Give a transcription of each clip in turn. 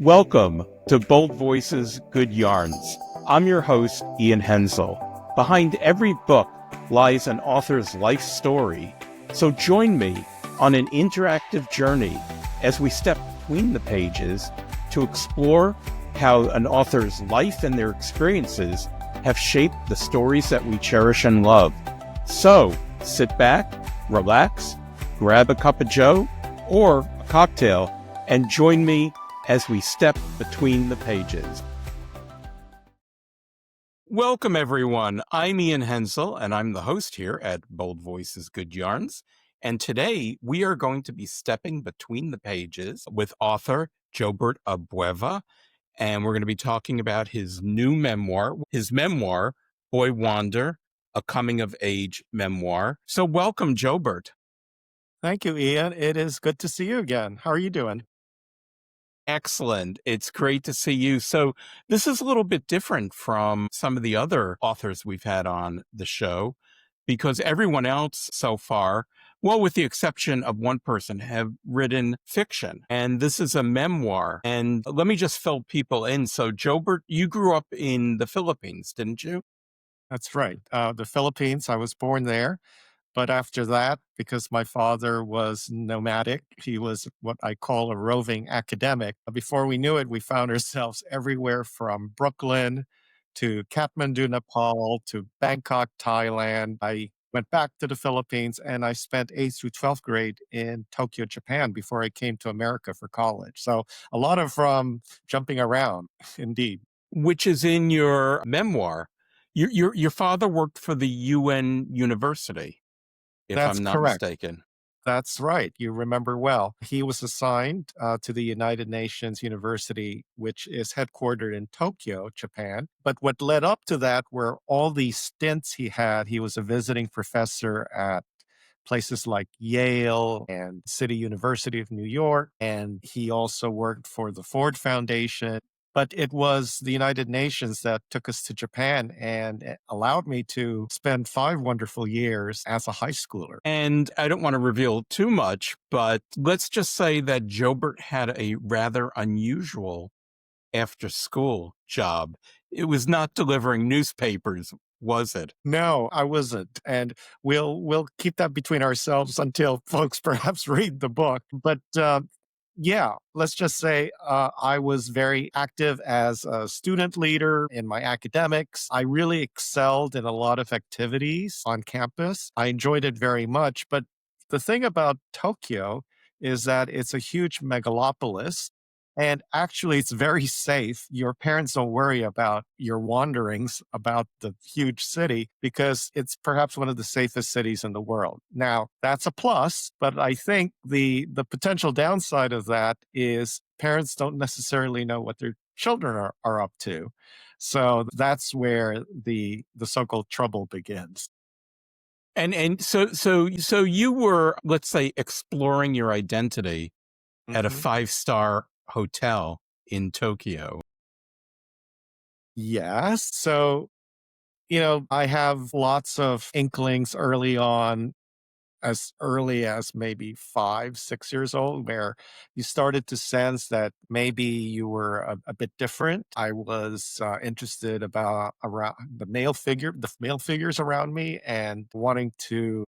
Welcome to Bold Voices, Good Yarns. I'm your host, Ian Henzel. Behind every book lies an author's life story. So join me on an interactive journey as we step between the pages to explore how an author's life and their experiences have shaped the stories that we cherish and love. So sit back, relax, grab a cup of joe or a cocktail, and join me as we step between the pages. Welcome, everyone. I'm Ian Henzel, and I'm the host here at Bold Voices, Good Yarns. And today we are going to be stepping between the pages with author Jobert Abueva, and we're going to be talking about his new memoir, Boy Wonder, a coming-of-age memoir. So welcome, Jobert. Thank you, Ian. It is good to see you again. How are you doing? Excellent. It's great to see you. So this is a little bit different from some of the other authors we've had on the show because everyone else so far, well, with the exception of one person, have written fiction. And this is a memoir. And let me just fill people in. So Jobert, you grew up in the Philippines, didn't you? That's right. The Philippines, I was born there. But after that, because my father was nomadic, he was what I call a roving academic. Before we knew it, we found ourselves everywhere from Brooklyn to Kathmandu, Nepal to Bangkok, Thailand. I went back to the Philippines and I spent 8th through 12th grade in Tokyo, Japan before I came to America for college. So a lot of jumping around, indeed. Which is in your memoir. Your father worked for the UN University, if That's I'm not correct. mistaken. That's right. You remember well. He was assigned to the United Nations University, which is headquartered in Tokyo, Japan. But what led up to that were all these stints he had. He was a visiting professor at places like Yale and City University of New York. And he also worked for the Ford Foundation. But it was the United Nations that took us to Japan and allowed me to spend 5 wonderful years as a high schooler. And I don't want to reveal too much, but let's just say that Jobert had a rather unusual after school job. It was not delivering newspapers, was it? No, I wasn't, and we'll keep that between ourselves until folks perhaps read the book. But yeah, let's just say I was very active as a student leader in my academics. I really excelled in a lot of activities on campus. I enjoyed it very much. But the thing about Tokyo is that it's a huge megalopolis. And actually, it's very safe. Your parents don't worry about your wanderings about the huge city because it's perhaps one of the safest cities in the world. Now, that's a plus, but I think the potential downside of that is parents don't necessarily know what their children are up to. So that's where the so-called trouble begins. So you were, let's say, exploring your identity at a Mhm. 5-star hotel in Tokyo. Yes. So, I have lots of inklings as early as maybe 5, 6 years old, where you started to sense that maybe you were a bit different. I was interested about around the male figures around me, and wanting to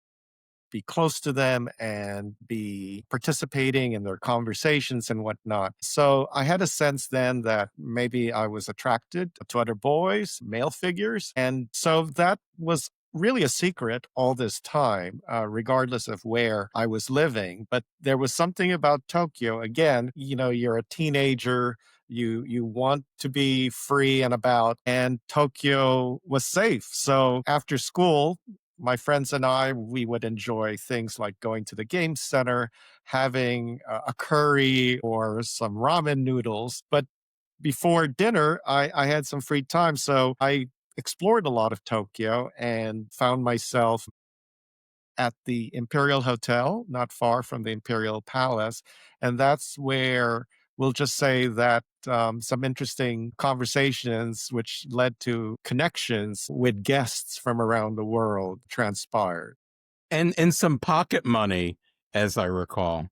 be close to them and be participating in their conversations and whatnot. So I had a sense then that maybe I was attracted to other boys, male figures. And so that was really a secret all this time, regardless of where I was living. But there was something about Tokyo. Again, you're a teenager. You want to be free and about, and Tokyo was safe. So after school, my friends and I, we would enjoy things like going to the game center, having a curry or some ramen noodles. But before dinner, I had some free time. So I explored a lot of Tokyo and found myself at the Imperial Hotel, not far from the Imperial Palace. And that's where we'll just say that some interesting conversations, which led to connections with guests from around the world, transpired. And some pocket money, as I recall.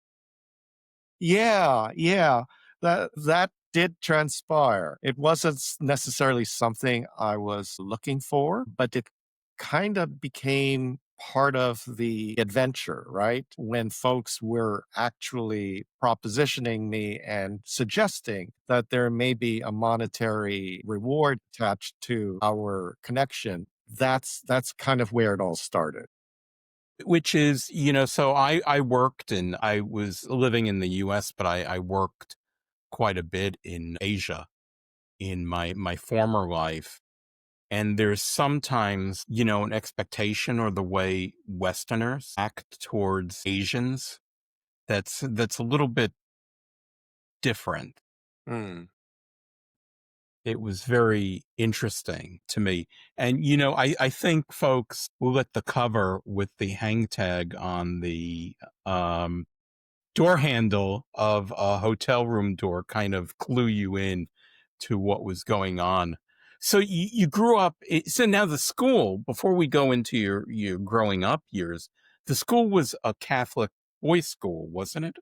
Yeah, yeah. That did transpire. It wasn't necessarily something I was looking for, but it kind of became part of the adventure, right? When folks were actually propositioning me and suggesting that there may be a monetary reward attached to our connection. That's kind of where it all started. Which is, so I worked and I was living in the US, but I worked quite a bit in Asia in my former life. And there's sometimes, an expectation or the way Westerners act towards Asians that's a little bit different. Hmm. It was very interesting to me. And, I think folks will let the cover with the hang tag on the door handle of a hotel room door kind of clue you in to what was going on. So you grew up, so now the school, before we go into your growing up years, the school was a Catholic boys' school, wasn't it?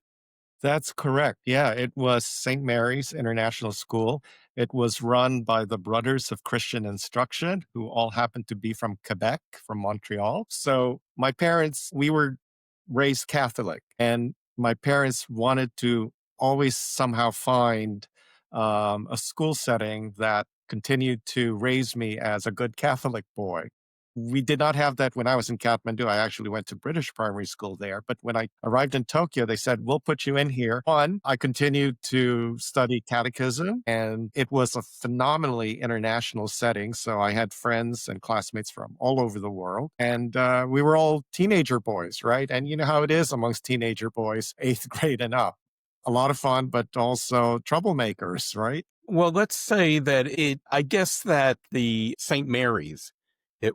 That's correct. Yeah, it was St. Mary's International School. It was run by the Brothers of Christian Instruction, who all happened to be from Quebec, from Montreal. So my parents, we were raised Catholic, and my parents wanted to always somehow find a school setting that continued to raise me as a good Catholic boy. We did not have that when I was in Kathmandu. I actually went to British primary school there. But when I arrived in Tokyo, they said, we'll put you in here. One, I continued to study catechism, and it was a phenomenally international setting. So I had friends and classmates from all over the world. And we were all teenager boys, right? And you know how it is amongst teenager boys, eighth grade and up. A lot of fun, but also troublemakers, right? Well, let's say that I guess that the St. Mary's,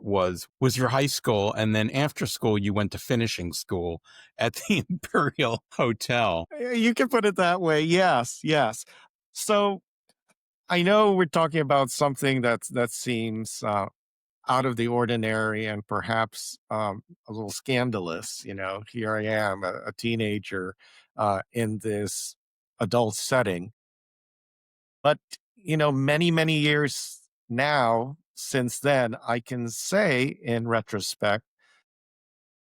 was your high school. And then after school, you went to finishing school at the Imperial Hotel. You can put it that way. Yes, yes. So I know we're talking about something that seems out of the ordinary and perhaps a little scandalous. Here I am, a teenager in this adult setting. But many many years now since then, I can say in retrospect,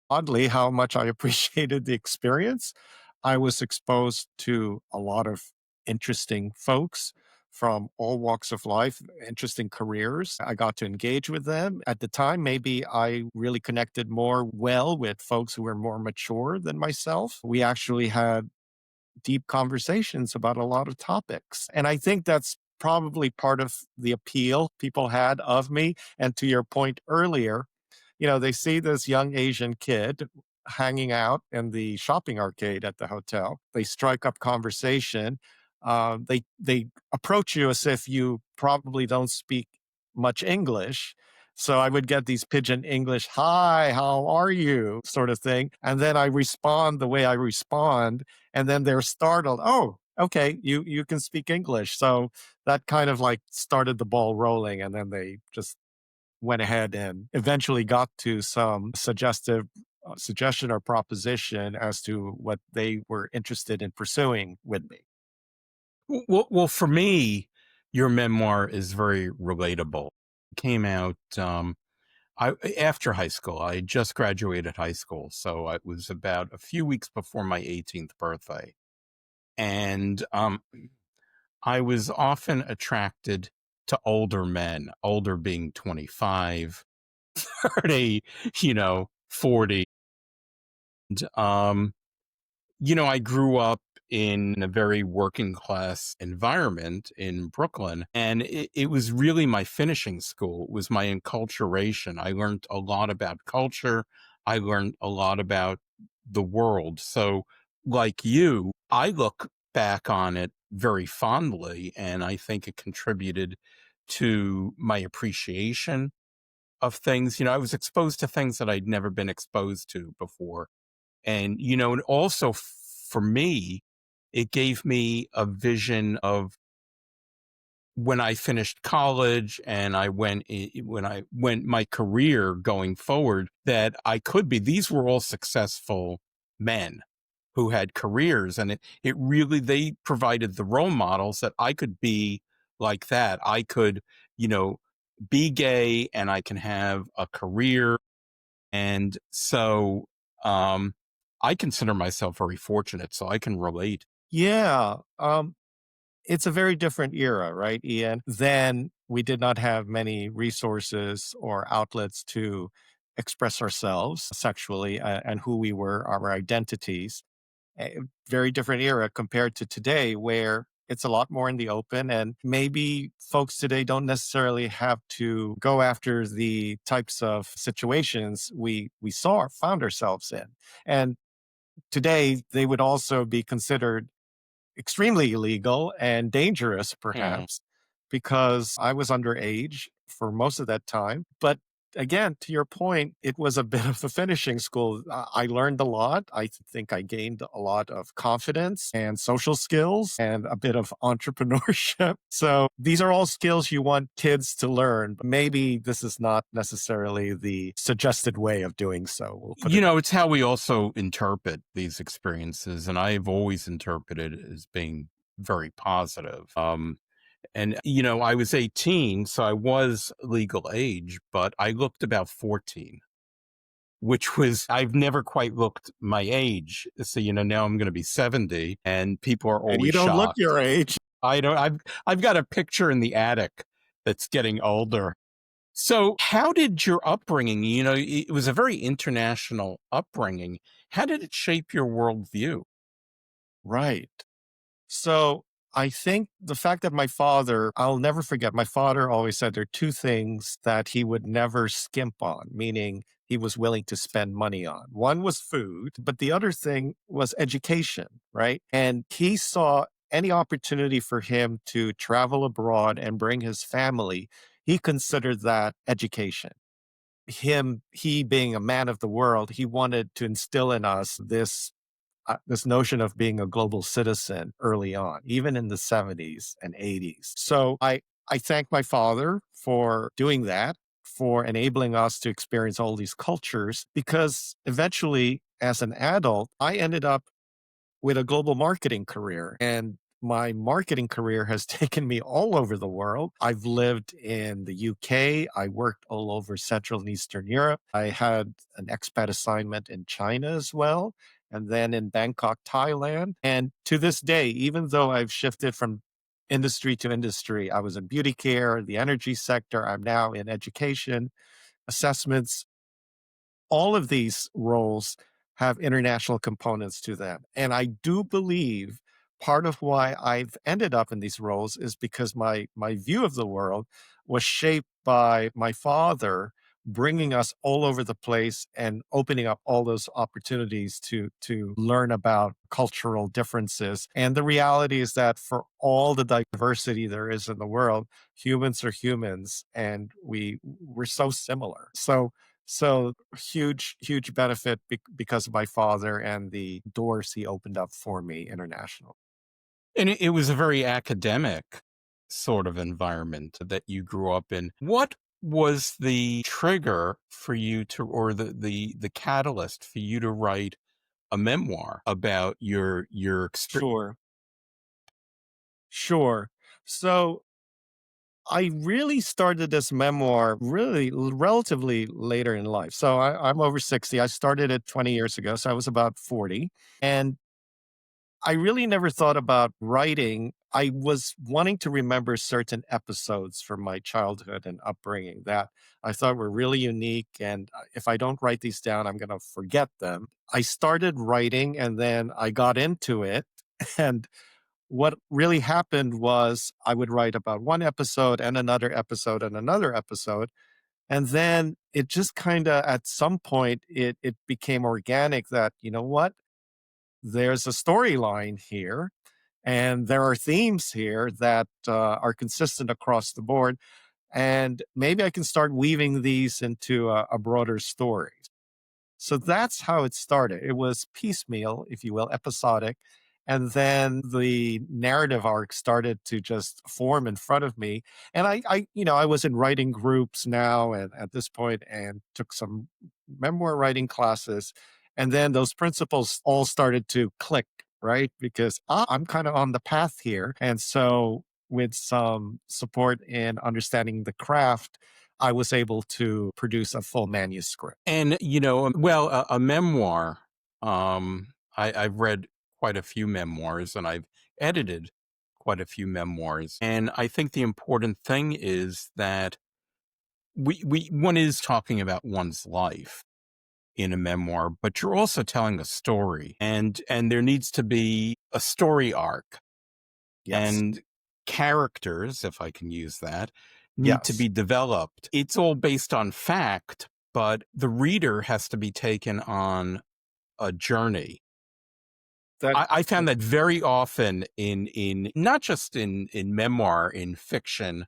oddly, how much I appreciated the experience. I was exposed to a lot of interesting folks from all walks of life, interesting careers. I got to engage with them. At the time, maybe I really connected more well with folks who were more mature than myself. We actually had deep conversations about a lot of topics. And I think that's probably part of the appeal people had of me. And to your point earlier, they see this young Asian kid hanging out in the shopping arcade at the hotel. They strike up conversation. They approach you as if you probably don't speak much English. So I would get these pigeon English, hi, how are you, sort of thing. And then I respond the way I respond. And then they're startled. Oh, okay, you can speak English. So that kind of like started the ball rolling. And then they just went ahead and eventually got to some suggestion or proposition as to what they were interested in pursuing with me. Well, for me, your memoir is very relatable. It came out after high school. I had just graduated high school, so it was about a few weeks before my 18th birthday. And I was often attracted to older men, older being 25, 30, 40. And, I grew up in a very working class environment in Brooklyn, and it was really my finishing school. It was my enculturation. I learned a lot about culture. I learned a lot about the world. So, like you, I look back on it very fondly, and I think it contributed to my appreciation of things. I was exposed to things that I'd never been exposed to before. And, and also for me, it gave me a vision of when I finished college and when I went my career going forward, that I could be, these were all successful men who had careers, and it really, they provided the role models that I could be like that. I could, you know, be gay and I can have a career. And so, I consider myself very fortunate, so I can relate. Yeah. It's a very different era, right, Ian? Then we did not have many resources or outlets to express ourselves sexually and who we were, our identities. A very different era compared to today, where it's a lot more in the open. And maybe folks today don't necessarily have to go after the types of situations we found ourselves in. And today, they would also be considered extremely illegal and dangerous, Mm. perhaps, because I was underage for most of that time. But again, to your point, it was a bit of a finishing school. I learned a lot. I think I gained a lot of confidence and social skills and a bit of entrepreneurship. So these are all skills you want kids to learn. But maybe this is not necessarily the suggested way of doing so. We'll put You it. know, it's how we also interpret these experiences, and I've always interpreted it as being very positive. And you know, I was 18, so I was legal age, but I looked about 14, which was, I've never quite looked my age. So, you know, now I'm going to be 70, and people are And you always don't look shocked. your age. I don't, I've got a picture in the attic that's getting older. So, how did your upbringing, you know, it was a very international upbringing. How did it shape your worldview? Right. So I think the fact that my father, I'll never forget, my father always said there are two things that he would never skimp on, meaning he was willing to spend money on. One was food, but the other thing was education, right? And he saw any opportunity for him to travel abroad and bring his family, he considered that education. He being a man of the world, he wanted to instill in us this notion of being a global citizen early on, even in the 70s and 80s. So I thank my father for doing that, for enabling us to experience all these cultures, because eventually, as an adult, I ended up with a global marketing career. And my marketing career has taken me all over the world. I've lived in the UK. I worked all over Central and Eastern Europe. I had an expat assignment in China as well, and then in Bangkok, Thailand. And to this day, even though I've shifted from industry to industry, I was in beauty care, the energy sector, I'm now in education, assessments, all of these roles have international components to them. And I do believe part of why I've ended up in these roles is because my view of the world was shaped by my father bringing us all over the place and opening up all those opportunities to learn about cultural differences. And the reality is that for all the diversity there is in the world, humans are humans, and we're so similar. So huge benefit because of my father and the doors he opened up for me international. And it was a very academic sort of environment that you grew up in. What was the trigger for you to, or the catalyst for you to write a memoir about your experience? Sure, sure. So I really started this memoir really relatively later in life. So I'm over 60. I started it 20 years ago. So I was about 40. And I really never thought about writing. I was wanting to remember certain episodes from my childhood and upbringing that I thought were really unique. And if I don't write these down, I'm going to forget them. I started writing and then I got into it. And what really happened was I would write about one episode and another episode and another episode. And then it just kind of, at some point, it became organic that, you know what? There's a storyline here, and there are themes here that are consistent across the board. And maybe I can start weaving these into a broader story. So that's how it started. It was piecemeal, if you will, episodic. And then the narrative arc started to just form in front of me. And I was in writing groups now and at this point and took some memoir writing classes. And then those principles all started to click, right? Because I'm kind of on the path here. And so, with some support in understanding the craft, I was able to produce a full manuscript. And, well, a memoir, I've read quite a few memoirs and I've edited quite a few memoirs. And I think the important thing is that one is talking about one's life in a memoir, but you're also telling a story, and there needs to be a story arc, Yes. and characters, if I can use that, need to Yes. be developed. It's all based on fact, but the reader has to be taken on a journey. That I found that very often in not just in memoir, in fiction,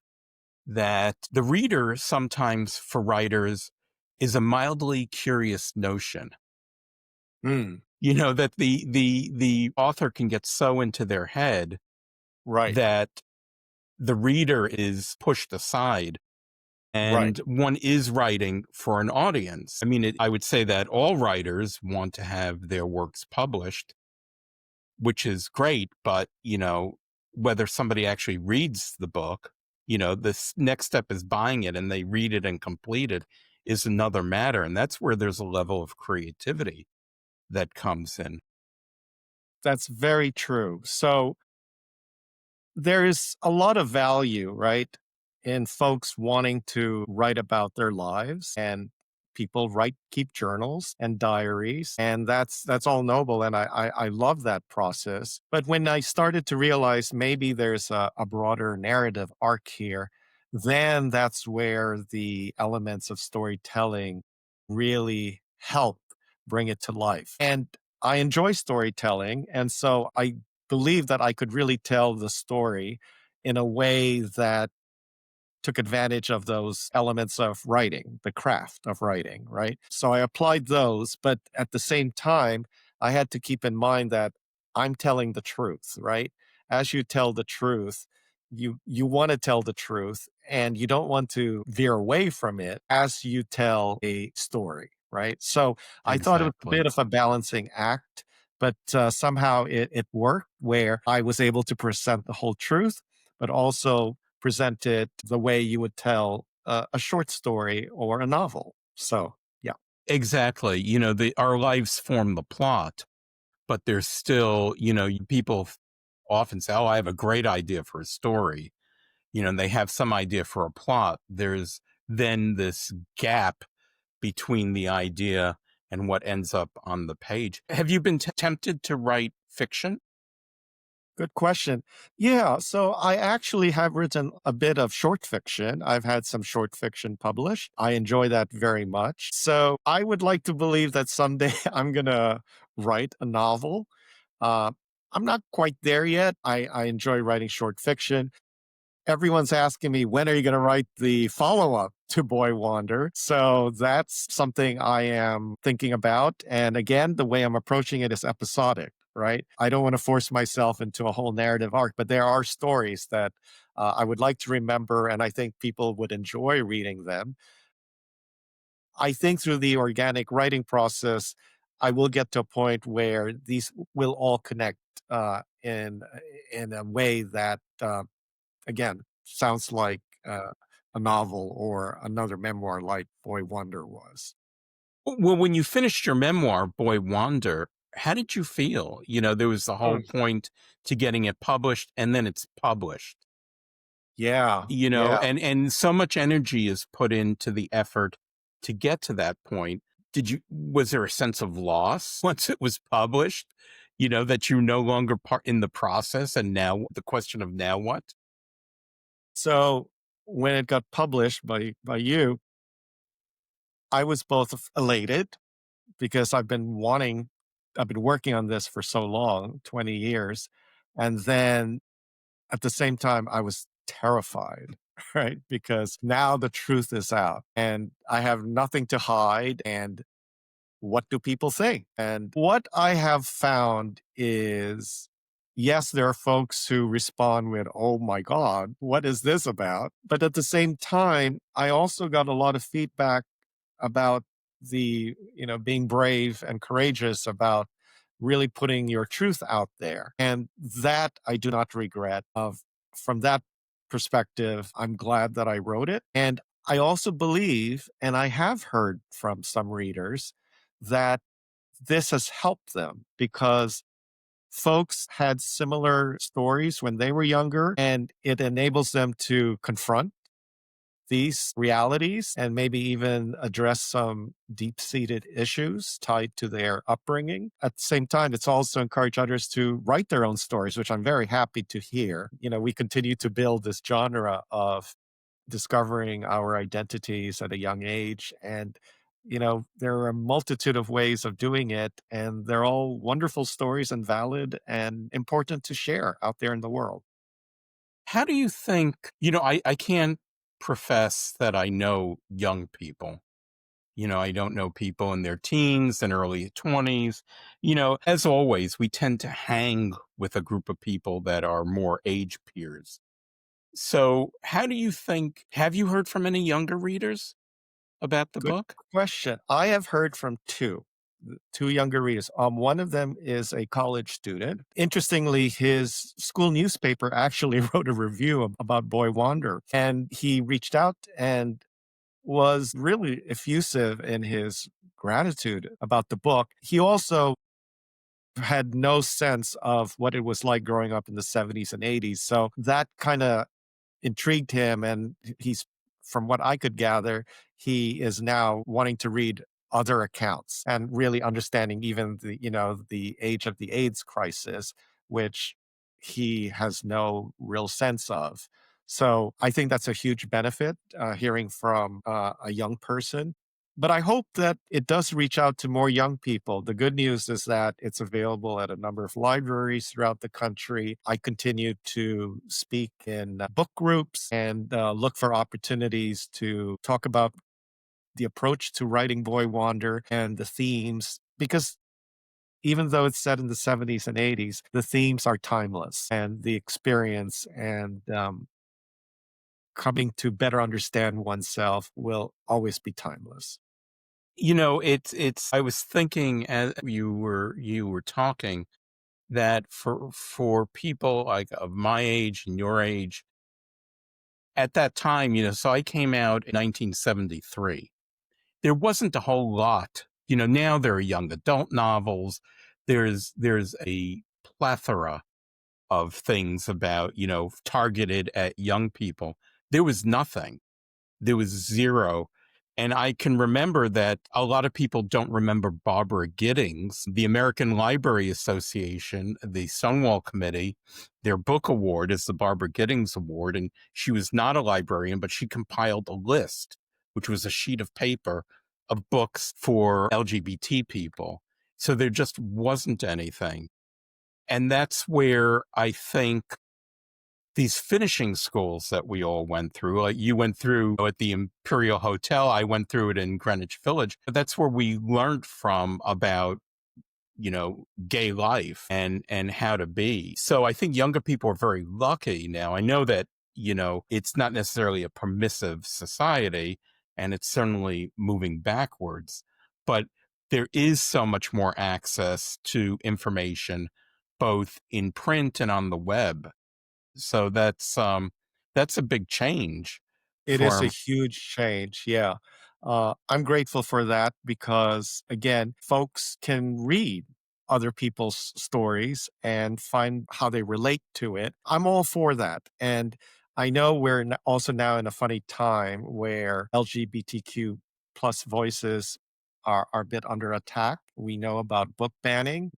that the reader sometimes for writers is a mildly curious notion. mm, That the author can get so into their head right. that the reader is pushed aside, Right. and one is writing for an audience. I mean, I would say that all writers want to have their works published, which is great, but whether somebody actually reads the book, this next step is buying it and they read it and complete it is another matter. And that's where there's a level of creativity that comes in. That's very true. So there is a lot of value, right, in folks wanting to write about their lives, and people keep journals and diaries, and that's all noble, and I love that process. But when I started to realize maybe there's a broader narrative arc here, then that's where the elements of storytelling really help bring it to life. And I enjoy storytelling, and so I believe that I could really tell the story in a way that took advantage of those elements of writing, the craft of writing, right? So I applied those, but at the same time, I had to keep in mind that I'm telling the truth, right? As you tell the truth, you want to tell the truth and you don't want to veer away from it as you tell a story, right? So I thought it was a Exactly. bit of a balancing act, but somehow it worked where I was able to present the whole truth, but also present it the way you would tell a short story or a novel. So, yeah. Exactly. Our lives form the plot, but there's still, people often say, oh, I have a great idea for a story, and they have some idea for a plot. There's then this gap between the idea and what ends up on the page. Have you been tempted to write fiction? Good question. Yeah, so I actually have written a bit of short fiction. I've had some short fiction published. I enjoy that very much. So I would like to believe that someday I'm going to write a novel. Uh, I'm not quite there yet. I enjoy writing short fiction. Everyone's asking me, when are you going to write the follow up to Boy Wonder? So that's something I am thinking about. And again, the way I'm approaching it is episodic, right? I don't want to force myself into a whole narrative arc, but there are stories that I would like to remember, and I think people would enjoy reading them. I think through the organic writing process, I will get to a point where these will all connect in a way that again, sounds like a novel or another memoir like Boy Wonder was. Well, when you finished your memoir, Boy Wonder, how did you feel? There was the whole Mm. point to getting it published, and then it's published. Yeah, yeah. And so much energy is put into the effort to get to that point. Was there a sense of loss once it was published? That you're no longer part in the process, and now the question of now what? So when it got published by you, I was both elated because I've been working on this for so long, 20 years. And then at the same time, I was terrified, right? Because now the truth is out and I have nothing to hide. And what do people think? And what I have found is, yes, there are folks who respond with, oh my God, what is this about? But at the same time, I also got a lot of feedback about being brave and courageous about really putting your truth out there. And that I do not regret. From that perspective, I'm glad that I wrote it. And I also believe, and I have heard from some readers, that this has helped them because folks had similar stories when they were younger, and it enables them to confront these realities and maybe even address some deep seated issues tied to their upbringing. At the same time, it's also encouraged others to write their own stories, which I'm very happy to hear. We continue to build this genre of discovering our identities at a young age. And, there are a multitude of ways of doing it, and they're all wonderful stories and valid and important to share out there in the world. How do you think, I can't profess that I know young people. I don't know people in their teens and early 20s. As always, we tend to hang with a group of people that are more age peers. So, how do you think? Have you heard from any younger readers about the Good book? question. I have heard from two younger readers. One of them is a college student. Interestingly, his school newspaper actually wrote a review about Boy Wonder, and he reached out and was really effusive in his gratitude about the book. He also had no sense of what it was like growing up in the 70s and 80s. So that kind of intrigued him. And from what I could gather, he is now wanting to read other accounts and really understanding even the age of the AIDS crisis, which he has no real sense of. So I think that's a huge benefit, hearing from a young person. But I hope that it does reach out to more young people. The good news is that it's available at a number of libraries throughout the country. I continue to speak in book groups and look for opportunities to talk about the approach to writing Boy Wonder and the themes, because even though it's set in the 70s and 80s, the themes are timeless, and the experience and coming to better understand oneself will always be timeless. It's I was thinking as you were talking that for people like of my age and your age at that time, so I came out in 1973. There wasn't a whole lot. Now there are young adult novels. There's a plethora of things about, targeted at young people. There was nothing. There was zero. And I can remember that a lot of people don't remember Barbara Giddings. The American Library Association, the Stonewall Committee, their book award is the Barbara Giddings Award. And she was not a librarian, but she compiled a list, which was a sheet of paper of books for LGBT people. So there just wasn't anything. And that's where I think these finishing schools that we all went through, like you went through at the Imperial Hotel, I went through it in Greenwich Village. That's where we learned from about, gay life and how to be. So I think younger people are very lucky now. I know that, it's not necessarily a permissive society, and it's certainly moving backwards, but there is so much more access to information, both in print and on the web. So that's a big change It is a for huge change. Yeah. I'm grateful for that because, again, folks can read other people's stories and find how they relate to it. I'm all for that. And I know we're also now in a funny time where LGBTQ plus voices are a bit under attack. We know about book banning.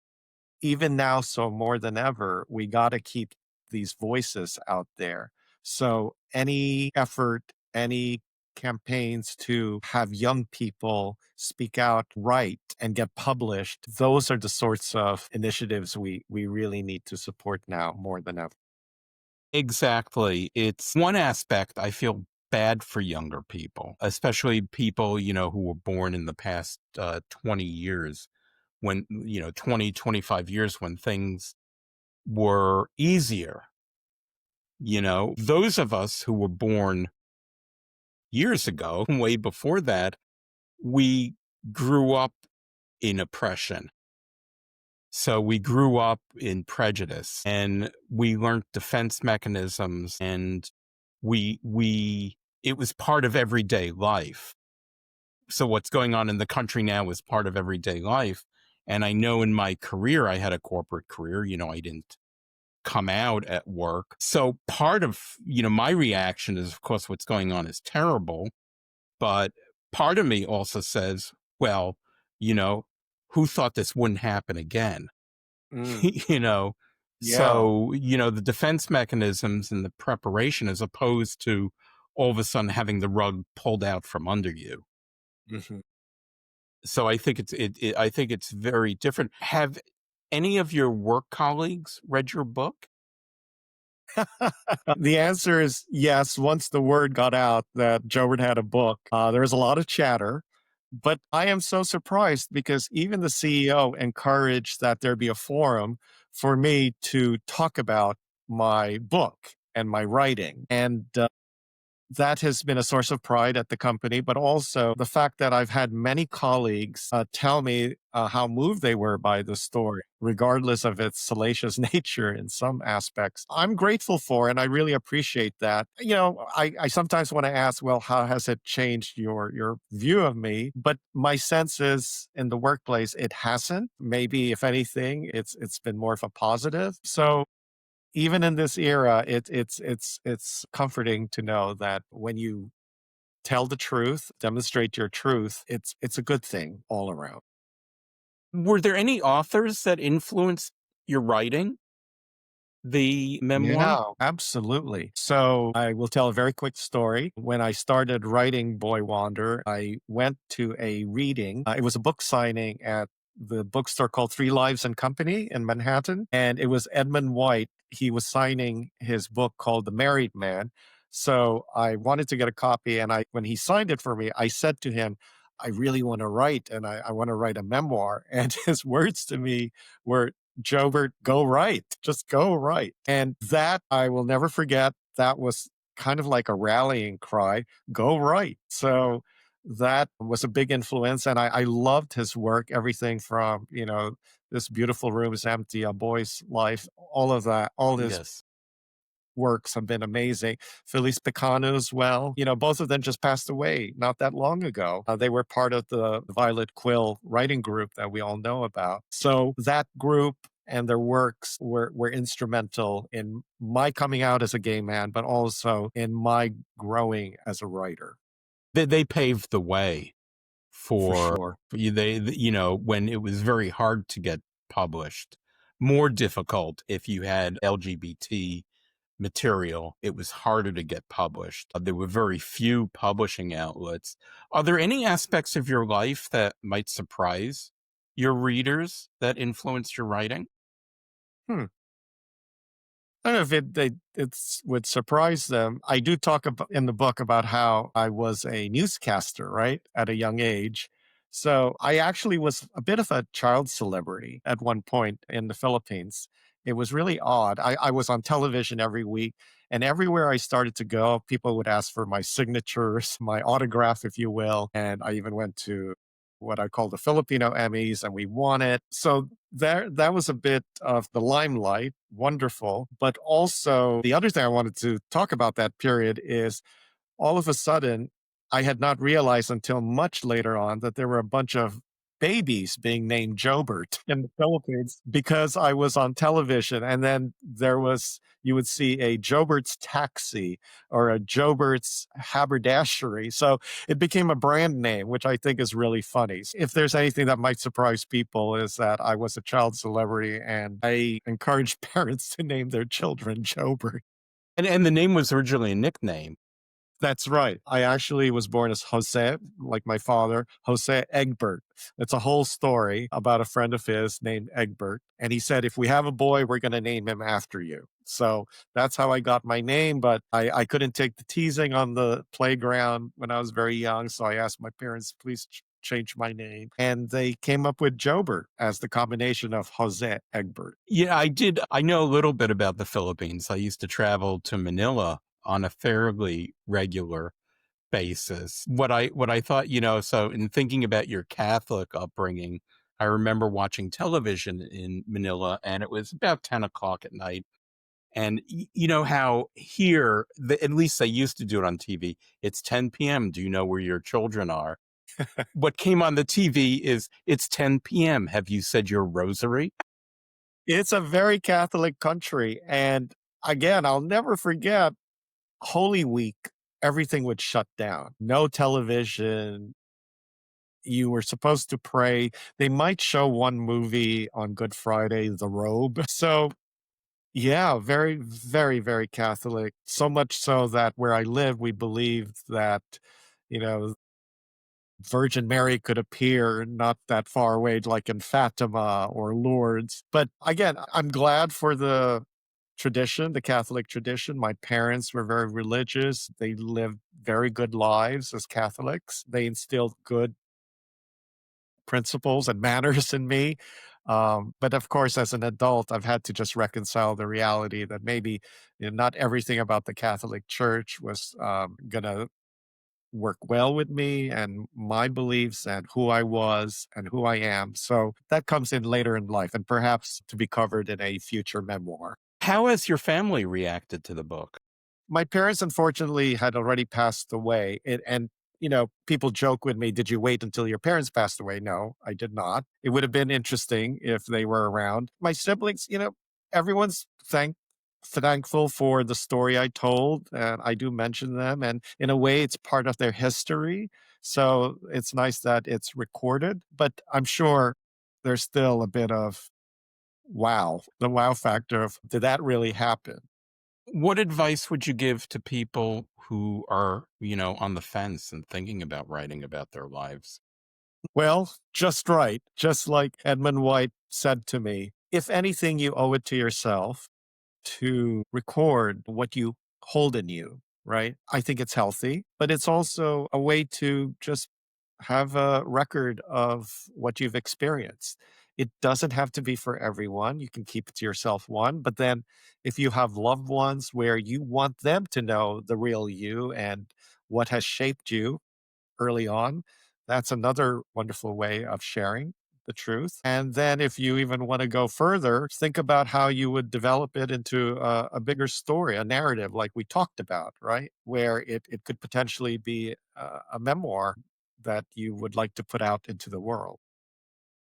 Even now, so more than ever, we got to keep these voices out there. So any effort, any campaigns to have young people speak out, write, and get published, those are the sorts of initiatives we really need to support now more than ever. exactly. It's one aspect I feel bad for younger people, especially people, who were born in the past 20 years when, 20, 25 years when things were easier. Those of us who were born years ago, way before that, we grew up in oppression. So we grew up in prejudice, and we learned defense mechanisms, and it was part of everyday life. So what's going on in the country now is part of everyday life. And I know in my career, I had a corporate career, I didn't come out at work. So part of, my reaction is, of course, what's going on is terrible. But part of me also says, well, who thought this wouldn't happen again? Mm, yeah. So, the defense mechanisms and the preparation, as opposed to all of a sudden having the rug pulled out from under you. Mhm. So I think I think it's very different. Have any of your work colleagues read your book? The answer is yes. Once the word got out that Jobert had a book, there was a lot of chatter. But I am so surprised because even the CEO encouraged that there be a forum for me to talk about my book and my writing. And that has been a source of pride at the company, but also the fact that I've had many colleagues tell me how moved they were by the story, regardless of its salacious nature in some aspects. I'm grateful for, and I really appreciate that. I sometimes want to ask, well, how has it changed your view of me? But my sense is in the workplace, it hasn't. Maybe, if anything, it's been more of a positive. So even in this era, it's comforting to know that when you tell the truth, demonstrate your truth, it's a good thing all around. Were there any authors that influenced your writing, the memoir? Yeah, absolutely. So I will tell a very quick story. When I started writing Boy Wander, I went to a reading. It was a book signing at the bookstore called Three Lives and Company in Manhattan. And it was Edmund White. He was signing his book called The Married Man. So I wanted to get a copy. And when he signed it for me, I said to him, I really want to write and I want to write a memoir. And his words to me were, Jobert, go right. Just go right. And that I will never forget. That was kind of like a rallying cry, go right. So that was a big influence. And I loved his work, everything from, This Beautiful Room is Empty, A Boy's Life, all of that, all his Yes. works have been amazing. Felice Picano as well. Both of them just passed away not that long ago. They were part of the Violet Quill writing group that we all know about. So that group and their works were instrumental in my coming out as a gay man, but also in my growing as a writer. They paved the way For for sure. when it was very hard to get published, more difficult if you had LGBT material, it was harder to get published. There were very few publishing outlets. Are there any aspects of your life that might surprise your readers that influenced your writing? Hmm. I don't know if would surprise them. I do talk about in the book about how I was a newscaster, right, at a young age. So I actually was a bit of a child celebrity at one point in the Philippines. It was really odd. I was on television every week, and everywhere I started to go, people would ask for my signatures, my autograph, if you will. And I even went to what I call the Filipino Emmys, and we won it. So that was a bit of the limelight, wonderful. But also the other thing I wanted to talk about that period is all of a sudden, I had not realized until much later on that there were a bunch of babies being named Jobert in the Philippines because I was on television. And then you would see a Jobert's taxi or a Jobert's haberdashery. So it became a brand name, which I think is really funny. If there's anything that might surprise people, is that I was a child celebrity and I encouraged parents to name their children Jobert. And the name was originally a nickname. That's right. I actually was born as Jose, like my father, Jose Egbert. It's a whole story about a friend of his named Egbert. And he said, if we have a boy, we're going to name him after you. So that's how I got my name. But I couldn't take the teasing on the playground when I was very young. So I asked my parents, please change my name. And they came up with Jobert as the combination of Jose Egbert. Yeah, I did. I know a little bit about the Philippines. I used to travel to Manila on a fairly regular basis. What I thought, so in thinking about your Catholic upbringing, I remember watching television in Manila, and it was about 10 o'clock at night. And you know how here, at least they used to do it on TV, it's 10 p.m. Do you know where your children are? What came on the TV is it's 10 p.m. Have you said your rosary? It's a very Catholic country. And again, I'll never forget Holy Week, everything would shut down. No television. You were supposed to pray. They might show one movie on Good Friday, The Robe. So, yeah, very, very, very Catholic. So much so that where I live, we believed that, you know, Virgin Mary could appear not that far away, like in Fatima or Lourdes. But again, I'm glad for the tradition, the Catholic tradition. My parents were very religious. They lived very good lives as Catholics. They instilled good principles and manners in me. But of course, as an adult, I've had to just reconcile the reality that maybe not everything about the Catholic Church was going to work well with me and my beliefs and who I was and who I am. So that comes in later in life and perhaps to be covered in a future memoir. How has your family reacted to the book? My parents, unfortunately, had already passed away. And, people joke with me, did you wait until your parents passed away? No, I did not. It would have been interesting if they were around. My siblings, everyone's thankful for the story I told. And I do mention them. And in a way, it's part of their history. So it's nice that it's recorded. But I'm sure there's still a bit of the wow factor of did that really happen? What advice would you give to people who are, on the fence and thinking about writing about their lives? Well, just right. Just like Edmund White said to me, if anything, you owe it to yourself to record what you hold in you, right? I think it's healthy, but it's also a way to just have a record of what you've experienced. It doesn't have to be for everyone. You can keep it to yourself, one. But then if you have loved ones where you want them to know the real you and what has shaped you early on, that's another wonderful way of sharing the truth. And then if you even want to go further, think about how you would develop it into a bigger story, a narrative like we talked about, right? Where it could potentially be a memoir that you would like to put out into the world.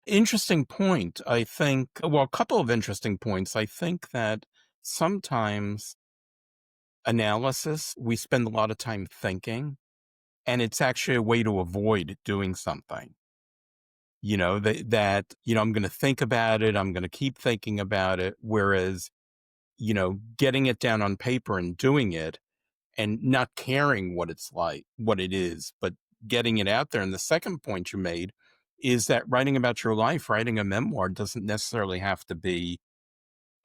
Interesting point. I think, well, a couple of interesting points. I think that sometimes analysis, we spend a lot of time thinking, and it's actually a way to avoid doing something. I'm going to think about it. I'm going to keep thinking about it. Whereas, getting it down on paper and doing it and not caring what it's like, what it is, but getting it out there. And the second point you made is that writing about your life, writing a memoir doesn't necessarily have to be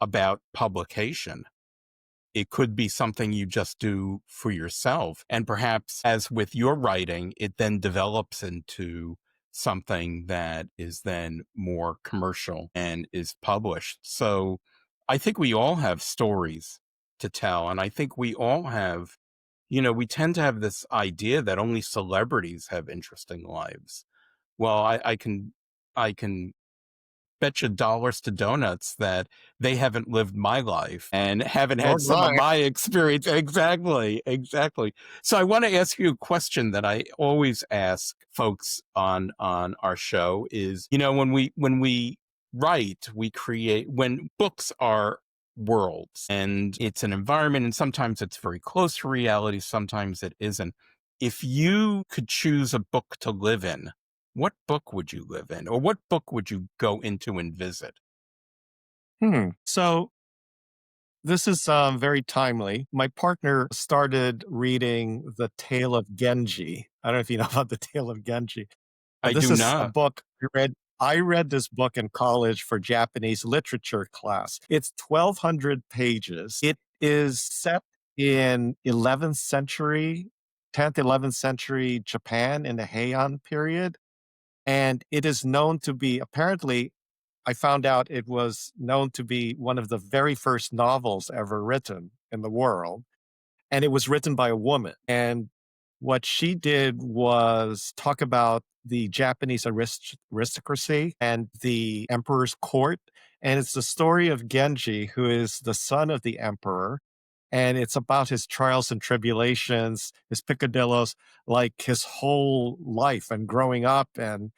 about publication. It could be something you just do for yourself. And perhaps, as with your writing, it then develops into something that is then more commercial and is published. So I think we all have stories to tell. And I think we all have, we tend to have this idea that only celebrities have interesting lives. Well, I can bet you dollars to donuts that they haven't lived my life and haven't Nor had did some of I. my experience. Exactly. Exactly. So I want to ask you a question that I always ask folks on our show is, when we write, we create, when books are worlds and it's an environment, and sometimes it's very close to reality, sometimes it isn't. If you could choose a book to live in, what book would you live in, or what book would you go into and visit? So this is very timely. My partner started reading The Tale of Genji. I don't know if you know about The Tale of Genji. I This do is a not. book I read this book in college for Japanese literature class. It's 1,200 pages. It is set in 11th century, 10th, 11th century Japan in the Heian period. And it is known to be, apparently, I found out it was known to be one of the very first novels ever written in the world. And it was written by a woman. And what she did was talk about the Japanese aristocracy and the emperor's court. And it's the story of Genji, who is the son of the emperor. And it's about his trials and tribulations, his picadillos, like his whole life and growing up and,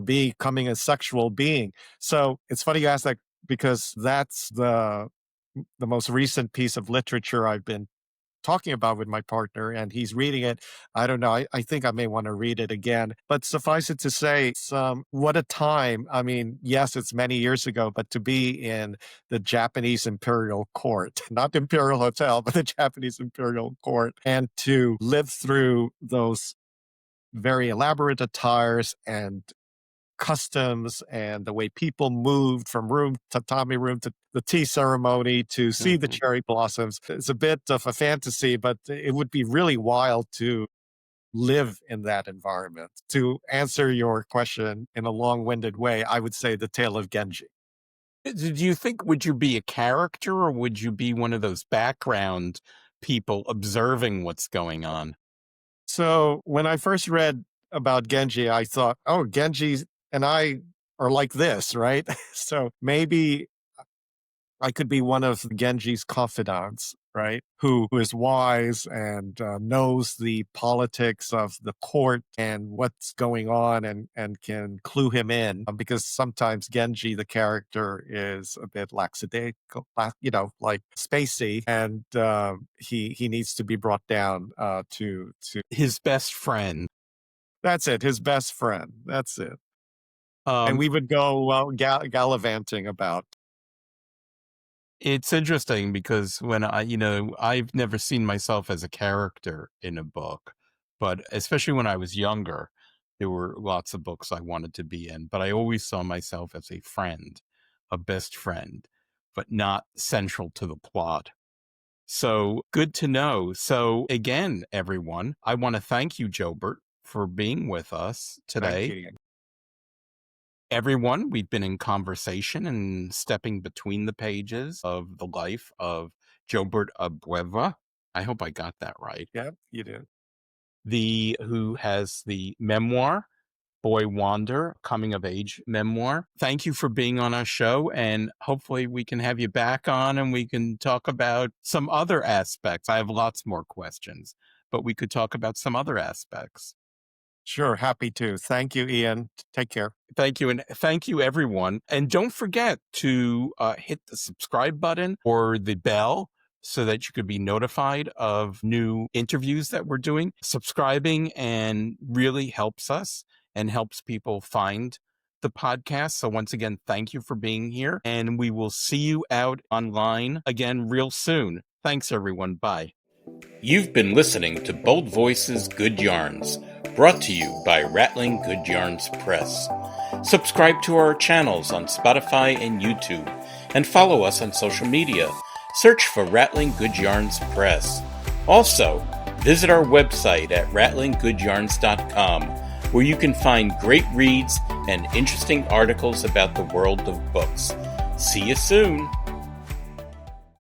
becoming a sexual being. So it's funny you ask that because that's the most recent piece of literature I've been talking about with my partner, and he's reading it. I don't know. I think I may want to read it again. But suffice it to say, what a time. I mean, yes, it's many years ago, but to be in the Japanese Imperial Court, not the Imperial Hotel, but the Japanese Imperial Court, and to live through those very elaborate attires and customs and the way people moved from tatami room to the tea ceremony to see the cherry blossoms. It's a bit of a fantasy, but it would be really wild to live in that environment. To answer your question in a long-winded way, I would say the tale of Genji. Do you think, would you be a character or would you be one of those background people observing what's going on? So when I first read about Genji, I thought, oh, Genji and I are like this, right? So maybe I could be one of Genji's confidants, right? Who is wise and knows the politics of the court and what's going on and can clue him in. Because sometimes Genji, the character, is a bit lackadaisical, like spacey, and he needs to be brought down to His best friend. That's it, his best friend. That's it. And Um, we would go gallivanting about. It's interesting because when I've never seen myself as a character in a book, but especially when I was younger, there were lots of books I wanted to be in, but I always saw myself as a friend, a best friend, but not central to the plot. So good to know. So again, everyone, I want to thank you, Jobert, for being with us Thank today. you. Everyone, we've been in conversation and stepping between the pages of the life of Jobert Abueva. I hope I got that right. Yep, you did. Who has the memoir, Boy Wander, coming of age memoir. Thank you for being on our show, and hopefully we can have you back on and we can talk about some other aspects. I have lots more questions, but we could talk about some other aspects. Sure, happy to. Thank you, Ian. Take care. Thank you. And thank you, everyone. And don't forget to hit the subscribe button or the bell so that you could be notified of new interviews that we're doing. Subscribing and really helps us and helps people find the podcast. So once again, thank you for being here. And we will see you out online again real soon. Thanks, everyone. Bye. You've been listening to Bold Voices, Good Yarns, brought to you by Rattling Good Yarns Press. Subscribe to our channels on Spotify and YouTube, and follow us on social media. Search for Rattling Good Yarns Press. Also, visit our website at rattlinggoodyarns.com, where you can find great reads and interesting articles about the world of books. See you soon!